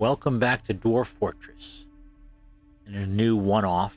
Welcome back to Dwarf Fortress. And a new one-off.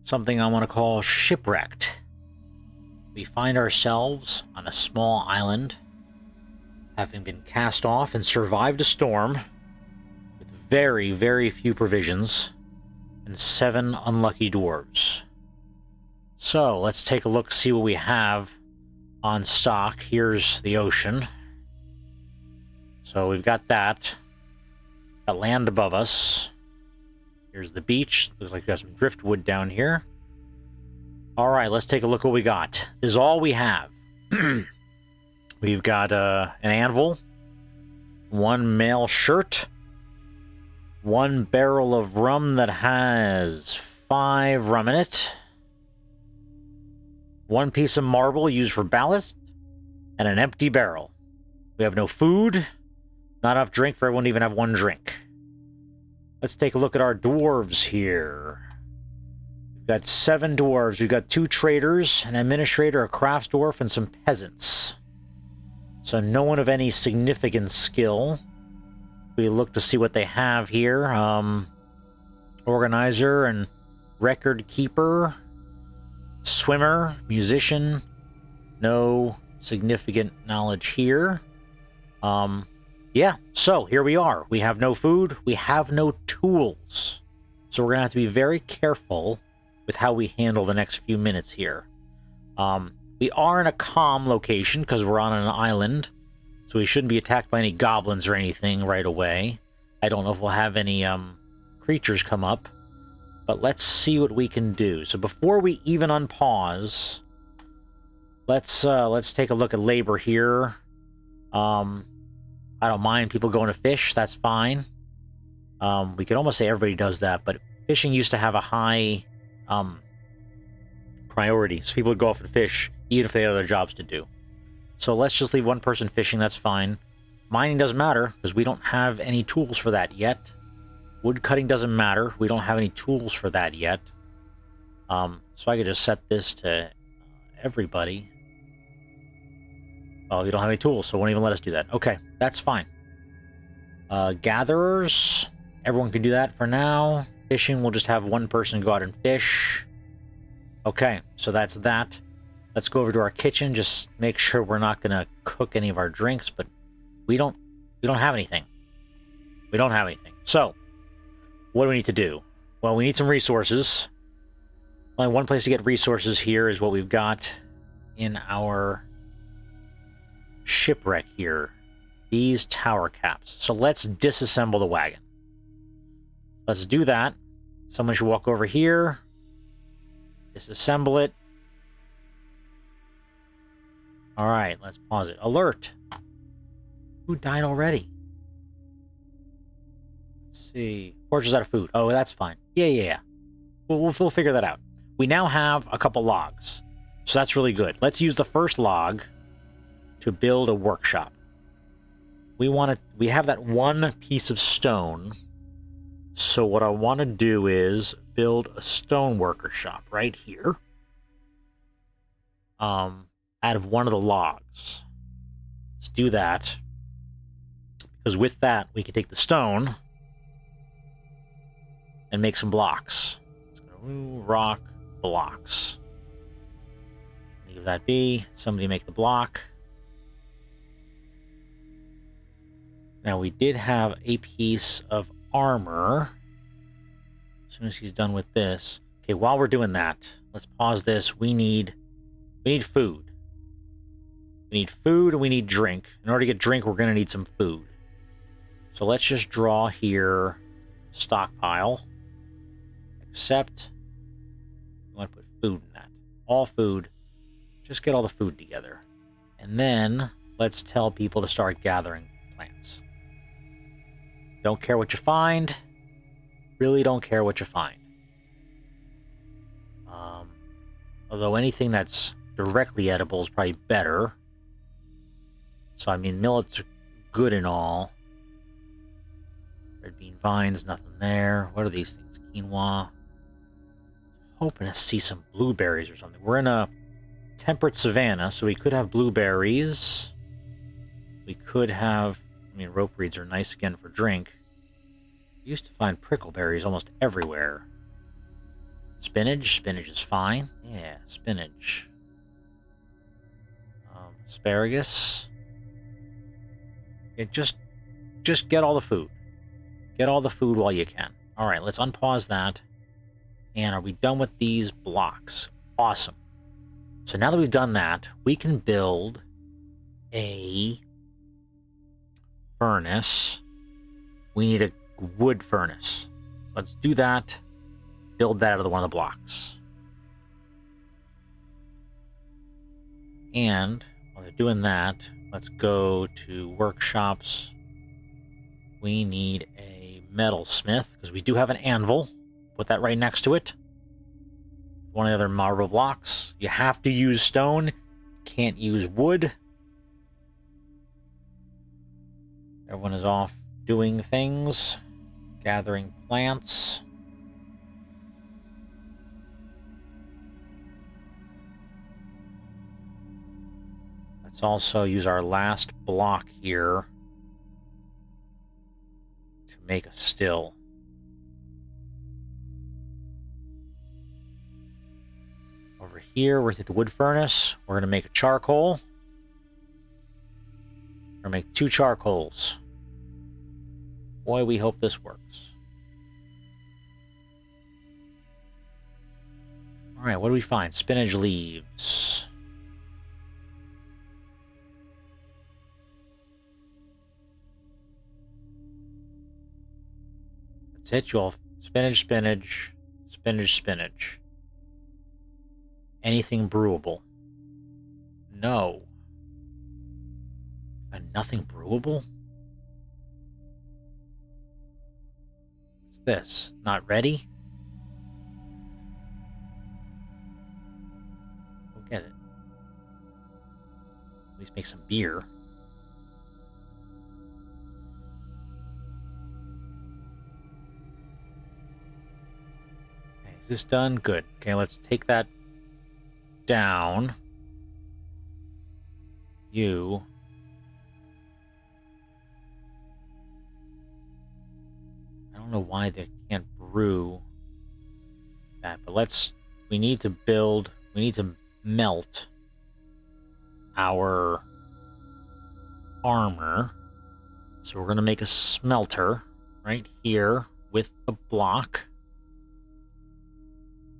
Something I want to call Shipwrecked. We find ourselves on a small island, having been cast off and survived a storm, with very, very few provisions, and 7 unlucky dwarves. So, let's take a look, see what we have on stock. Here's the ocean. So we've got that. Got land above us. Here's the beach. Looks like we got some driftwood down here. Alright, let's take a look what we got. This is all we have. We've got an anvil, 1 mail shirt, 1 barrel of rum that has 5 rum in it, 1 piece of marble used for ballast, and an empty barrel. We have no food, not enough drink for everyone to even have 1 drink. Let's take a look at our dwarves here. We've got 7 dwarves. We've got 2 traders, an administrator, a crafts dwarf, and some peasants. So no one of any significant skill. We look to see what they have here. Organizer and record keeper, swimmer, musician. No significant knowledge here. Yeah, so here we are. We have no food. We have no tools. So we're going to have to be very careful with how we handle the next few minutes here. We are in a calm location because we're on an island. So we shouldn't be attacked by any goblins or anything right away. I don't know if we'll have any creatures come up. But let's see what we can do. So before we even unpause, let's take a look at labor here. I don't mind people going to fish. That's fine. We could almost say everybody does that, but fishing used to have a high priority. So people would go off and fish, even if they had other jobs to do. So let's just leave 1 person fishing. That's fine. Mining doesn't matter, because we don't have any tools for that yet. Wood cutting doesn't matter. We don't have any tools for that yet. So I could just set this to everybody. Oh, we don't have any tools, so it won't even let us do that. Okay, that's fine. Gatherers. Everyone can do that for now. Fishing, we'll just have 1 person go out and fish. Okay, so that's that. Let's go over to our kitchen. Just make sure we're not going to cook any of our drinks, but we don't have anything. We don't have anything. So, what do we need to do? Well, we need some resources. Only 1 place to get resources here is what we've got in our shipwreck here. These tower caps. So let's disassemble the wagon. Let's do that. Someone should walk over here. Disassemble it. Alright, let's pause it. Alert! Who died already? Let's see. Forger's out of food. Oh, that's fine. Yeah. We'll figure that out. We now have a couple logs. So that's really good. Let's use the first log to build a workshop. We have that 1 piece of stone. So what I want to do is build a stone worker shop right here. Out of 1 of the logs. Let's do that. Because with that, we can take the stone and make some blocks. Let's go rock blocks. Leave that be. Somebody make the block. Now, we did have a piece of armor. As soon as he's done with this. Okay, while we're doing that, let's pause this. We need food. We need food and we need drink. In order to get drink, we're going to need some food. So let's just draw here stockpile. Except, I want to put food in that. All food. Just get all the food together. And then, let's tell people to start gathering plants. Don't care what you find. Really don't care what you find. Although anything that's directly edible is probably better. So, I mean, millet's good and all. Red bean vines, nothing there. What are these things? Quinoa. Hoping to see some blueberries or something. We're in a temperate savanna, so we could have blueberries. We could have... I mean, rope reeds are nice again for drink. used to find prickleberries almost everywhere. Spinach? Spinach is fine. Yeah, spinach. Asparagus. Yeah, just get all the food. Get all the food while you can. Alright, let's unpause that. And are we done with these blocks? Awesome. So now that we've done that, we can build a furnace. We need a wood furnace. Let's do that. Build that out of one of the blocks. And while they're doing that, let's go to workshops. We need a metalsmith, because we do have an anvil. Put that right next to it. One of the other marble blocks. You have to use stone. Can't use wood. Everyone is off doing things. Gathering plants. Let's also use our last block here to make a still. Over here, we're at the wood furnace. We're going to make a charcoal. We're going to make 2 charcoals. Boy, we hope this works. Alright, what do we find? Spinach leaves. That's it, you all. Spinach, spinach, spinach, spinach. Anything brewable? No. And nothing brewable? What's this? Not ready? Go get it. At least make some beer. Okay, is this done? Good. Okay, let's take that down. You. I don't know why they can't brew that, but we need to melt our armor. So we're going to make a smelter right here with the block.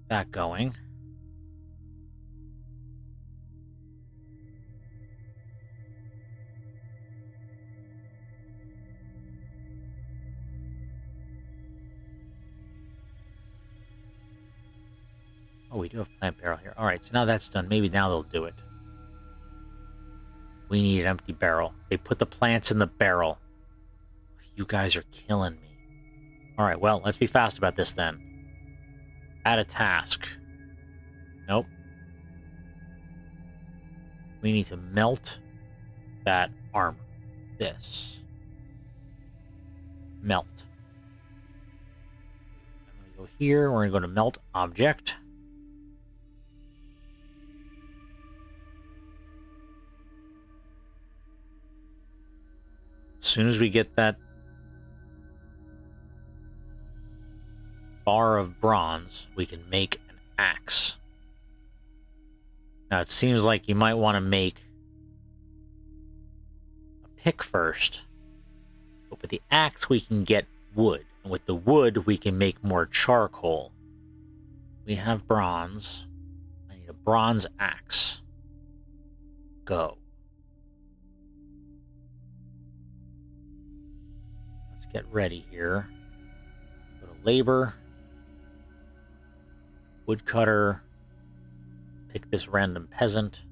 That going. Oh, we do have plant barrel here. Alright, so now that's done. Maybe now they'll do it. We need an empty barrel. They put the plants in the barrel. You guys are killing me. Alright, well, let's be fast about this then. Add a task. Nope. We need to melt that armor. This. Melt. I'm going to go here. We're going to go to melt object. As soon as we get that bar of bronze, we can make an axe. Now, it seems like you might want to make a pick first. But with the axe, we can get wood. And with the wood, we can make more charcoal. We have bronze. I need a bronze axe. Go. Let's get ready here. Go to labor. Woodcutter. Pick this random peasant.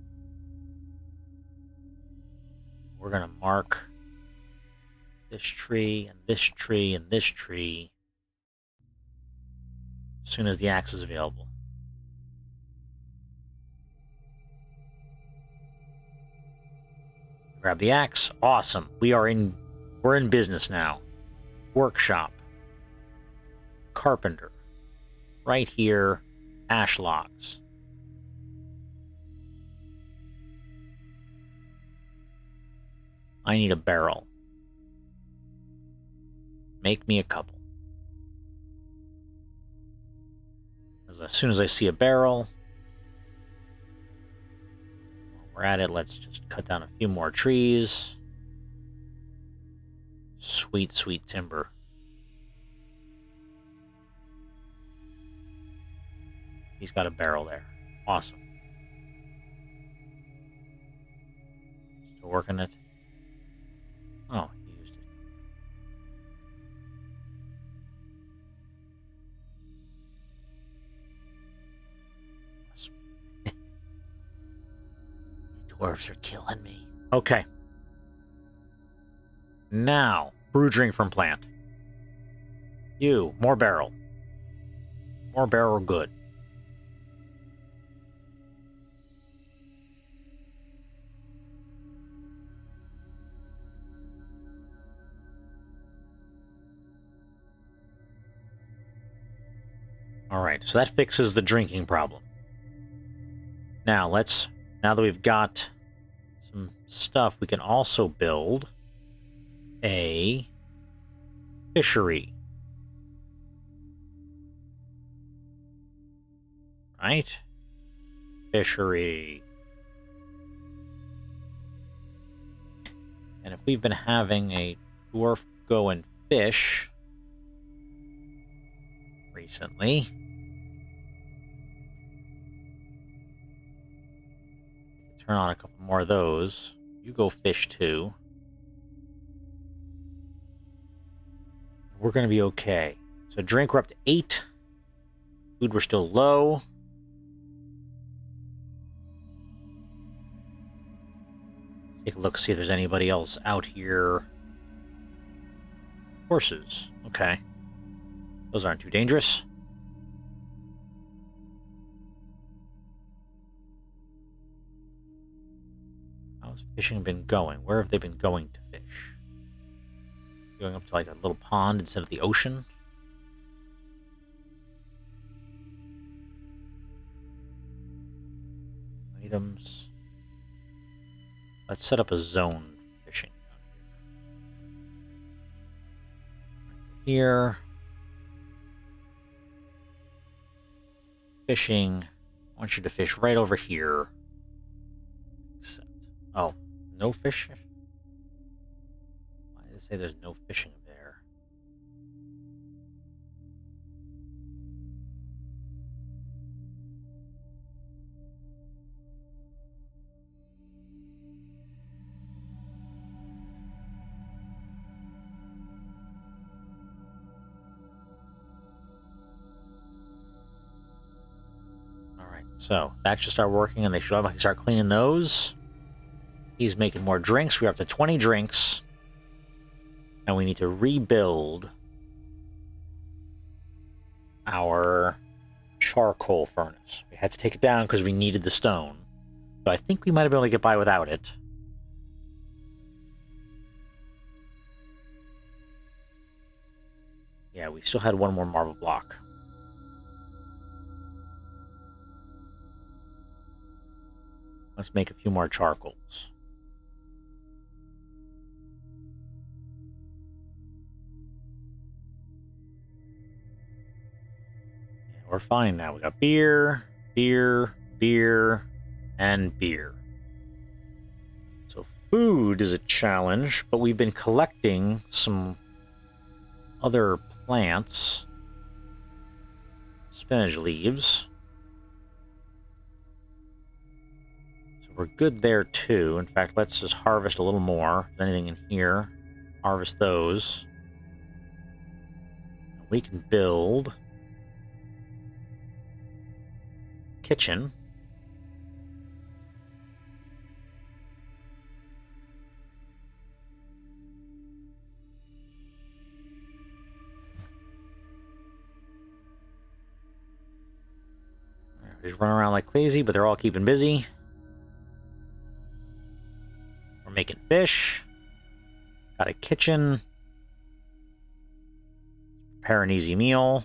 We're going to mark this tree, and this tree, and this tree as soon as the axe is available. Grab the axe. Awesome. We're in business now. Workshop. Carpenter. Right here. Ash logs. I need a barrel. Make me a couple. Because as soon as I see a barrel, while we're at it, let's just cut down a few more trees. Sweet, sweet timber. He's got a barrel there. Awesome. Still working it. Oh, he used it. Awesome. These dwarves are killing me. Okay. Now, brew drink from plant. You, more barrel. More barrel good. Alright, so that fixes the drinking problem. Now that we've got some stuff, we can also build a fishery. Right? Fishery. And if we've been having a dwarf go and fish recently, we can turn on a couple more of those. You go fish too. We're going to be okay. So drink, we're up to 8. Food, we're still low. Take a look, see if there's anybody else out here. Horses. Okay. Those aren't too dangerous. How's fishing been going? Where have they been going to fish? Going up to like a little pond instead of the ocean? Items. Let's set up a zone for fishing here. Fishing. I want you to fish right over here. Except, oh, no fish? Why did it say there's no fishing there? So that should start working, and they should automatically start cleaning those. He's making more drinks. We're up to 20 drinks. And we need to rebuild our charcoal furnace. We had to take it down because we needed the stone. But I think we might have been able to get by without it. Yeah, we still had one more marble block. Let's make a few more charcoals. Yeah, we're fine now. We got beer, beer, beer, and beer. So food is a challenge, but we've been collecting some other plants. Spinach leaves. We're good there, too. In fact, let's just harvest a little more. If there's anything in here, harvest those. We can build a kitchen. Everybody's running around like crazy, but they're all keeping busy. We're making fish. Got a kitchen. Prepare an easy meal.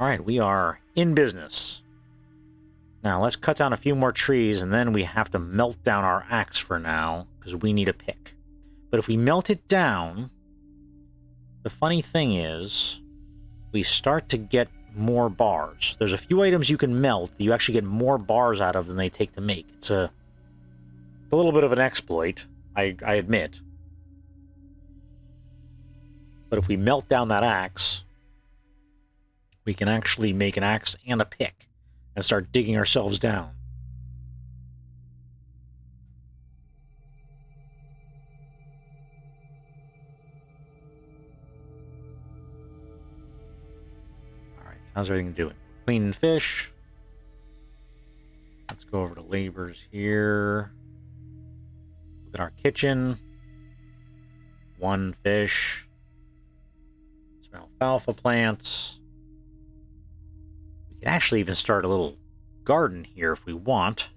Alright, we are in business. Now, let's cut down a few more trees, and then we have to melt down our axe for now, because we need a pick. But if we melt it down, the the funny thing is, we start to get more bars. There's a few items you can melt that you actually get more bars out of than they take to make. It's a little bit of an exploit, I admit. But if we melt down that axe, we can actually make an axe and a pick and start digging ourselves down. Alright, so how's everything doing? Cleaning fish. Let's go over to labors here. Look at our kitchen. 1 fish. Some alfalfa plants. We can actually even start a little garden here if we want.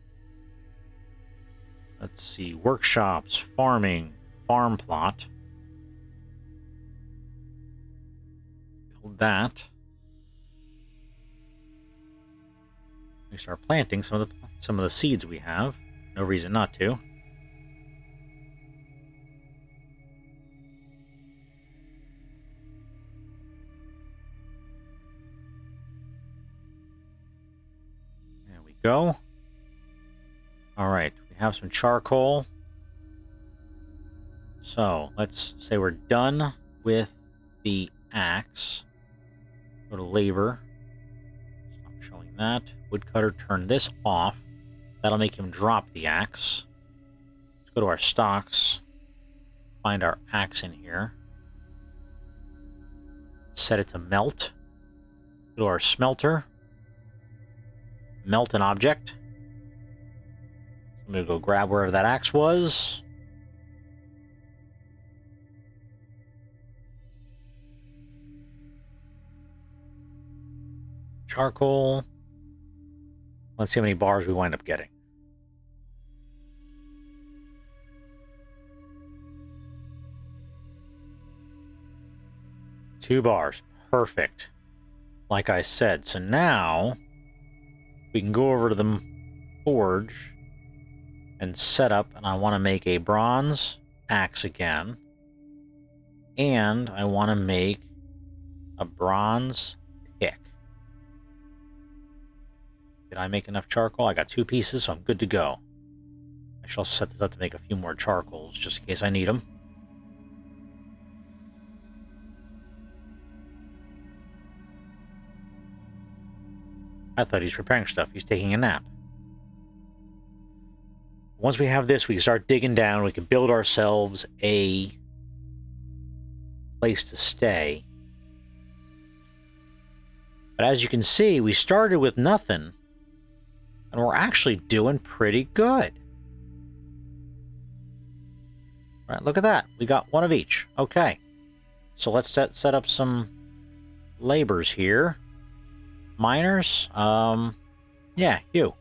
Let's see. Workshops, farming, farm plot. Build that. We start planting some of the seeds we have. No reason not to. There we go. All right, we have some charcoal. So let's say we're done with the axe. Go to labor. Stop showing that. Woodcutter, turn this off. That'll make him drop the axe. Let's go to our stocks. Find our axe in here. Set it to melt. Go to our smelter. Melt an object. I'm going to go grab wherever that axe was. Charcoal. Let's see how many bars we wind up getting. 2 bars. Perfect. Like I said. So now we can go over to the forge and set up, and I want to make a bronze axe again. And I want to make a bronze pick. Did I make enough charcoal? I got 2 pieces, so I'm good to go. I shall set this up to make a few more charcoals, just in case I need them. I thought he's preparing stuff. He's taking a nap. Once we have this, we can start digging down. We can build ourselves a place to stay. But as you can see, we started with nothing, and we're actually doing pretty good. Right, look at that. We got 1 of each. Okay. So let's set up some labors here. Miners? Yeah, you.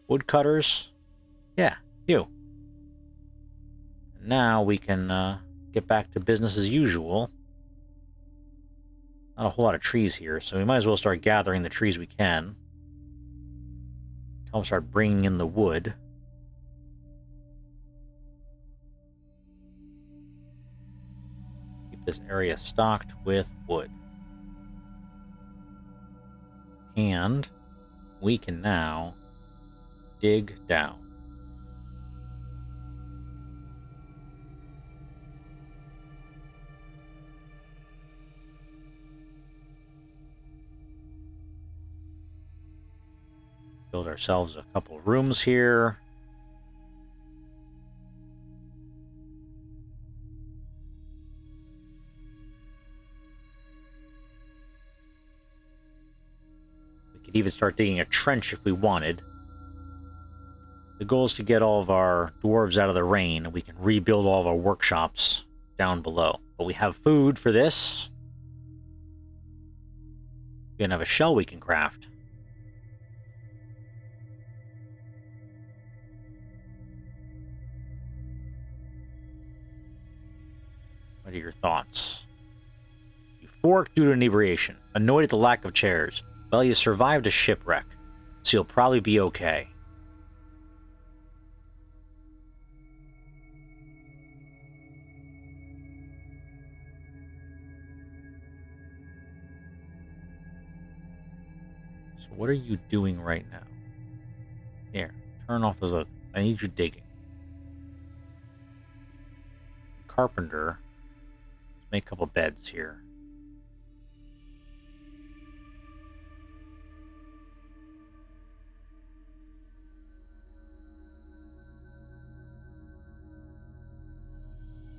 Woodcutters? Yeah, you. Now we can get back to business as usual. Not a whole lot of trees here, so we might as well start gathering the trees we can. Tell them to start bringing in the wood. Keep this area stocked with wood. And we can now dig down. Build ourselves a couple of rooms here. We could even start digging a trench if we wanted. The goal is to get all of our dwarves out of the rain, and we can rebuild all of our workshops down below. But we have food for this. We can have a shell we can craft. What are your thoughts? You forked due to inebriation, annoyed at the lack of chairs. Well, you survived a shipwreck, so you'll probably be okay. So what are you doing right now? Here, turn off those other. I need you digging. Carpenter. Let's make a couple beds here.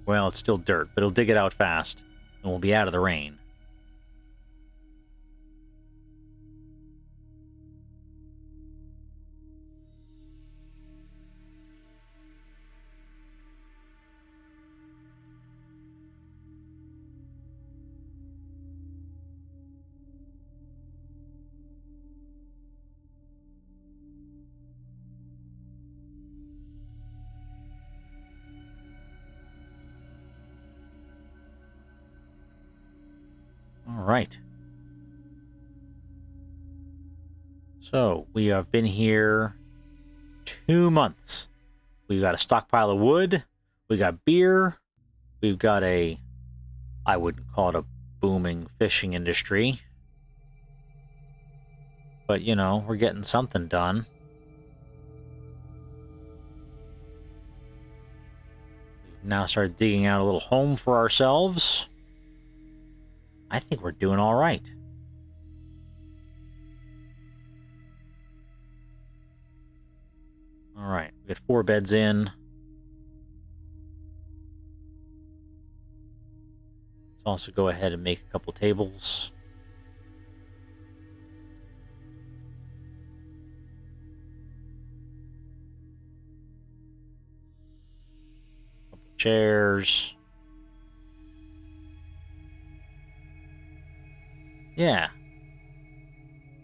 Well, it's still dirt, but it'll dig it out fast, and we'll be out of the rain. All right. So, we have been here 2 months. We've got a stockpile of wood. We got beer. We've got I wouldn't call it a booming fishing industry. But, you know, we're getting something done. We've now started digging out a little home for ourselves. I think we're doing all right. All right, we got 4 beds in. Let's also go ahead and make a couple tables. Couple chairs. Yeah.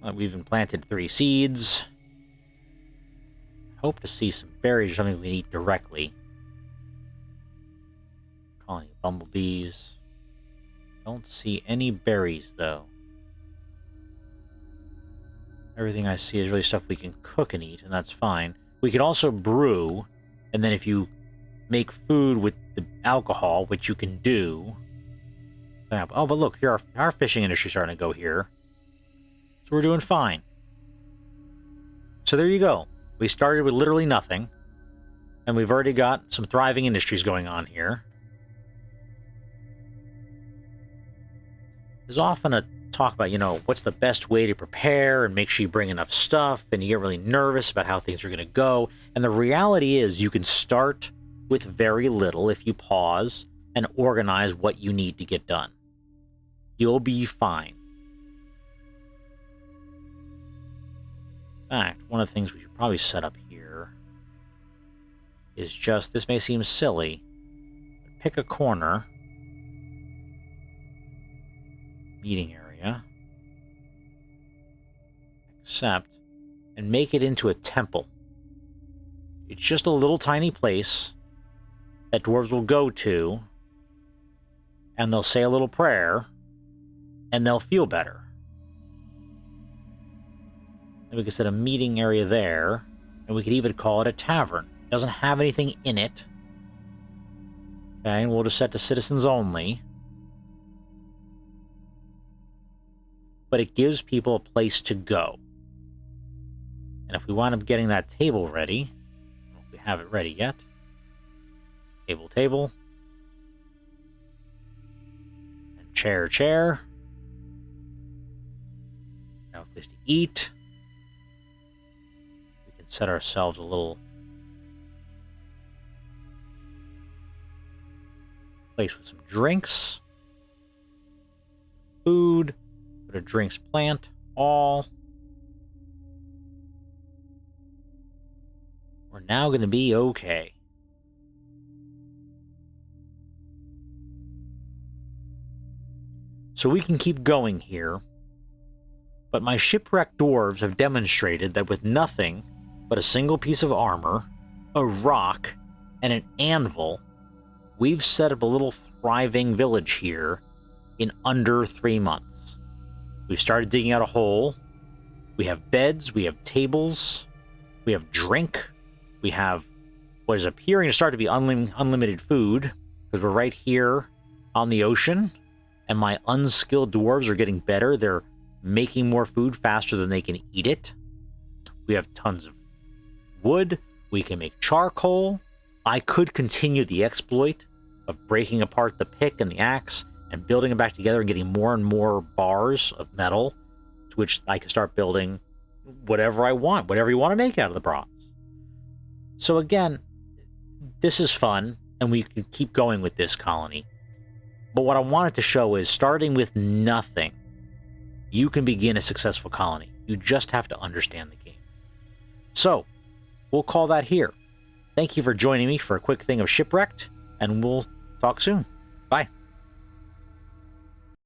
We've even planted 3 seeds. Hope to see some berries or something we can eat directly. Colony of bumblebees. Don't see any berries, though. Everything I see is really stuff we can cook and eat, and that's fine. We could also brew, and then if you make food with the alcohol, which you can do... Oh, but look, here our fishing industry starting to go here. So we're doing fine. So there you go. We started with literally nothing, and we've already got some thriving industries going on here. There's often a talk about, you know, what's the best way to prepare and make sure you bring enough stuff, and you get really nervous about how things are going to go. And the reality is you can start with very little if you pause and organize what you need to get done. You'll be fine. In fact, one of the things we should probably set up here is just, this may seem silly, but pick a corner, meeting area, accept, and make it into a temple. It's just a little tiny place that dwarves will go to, and they'll say a little prayer, and they'll feel better. And we could set a meeting area there, and we could even call it a tavern. It doesn't have anything in it. Okay, and we'll just set to citizens only. But it gives people a place to go. And if we wind up getting that table ready, I don't know if we have it ready yet. Table. And chair. Now a place to eat. We can set ourselves a little place with some drinks. Food. Put a drinks plant. All. We're now going to be okay. So we can keep going here, but my shipwrecked dwarves have demonstrated that with nothing but a single piece of armor, a rock, and an anvil, we've set up a little thriving village here in under 3 months. We've started digging out a hole. We have beds, we have tables, we have drink, we have what is appearing to start to be unlimited food, because we're right here on the ocean. And my unskilled dwarves are getting better. They're making more food faster than they can eat it. We have tons of wood. We can make charcoal. I could continue the exploit of breaking apart the pick and the axe and building them back together and getting more and more bars of metal, to which I can start building whatever I want, whatever you want to make out of the bronze. So again, this is fun, and we can keep going with this colony. But what I wanted to show is, starting with nothing, you can begin a successful colony. You just have to understand the game. So, we'll call that here. Thank you for joining me for a quick thing of Shipwrecked, and we'll talk soon.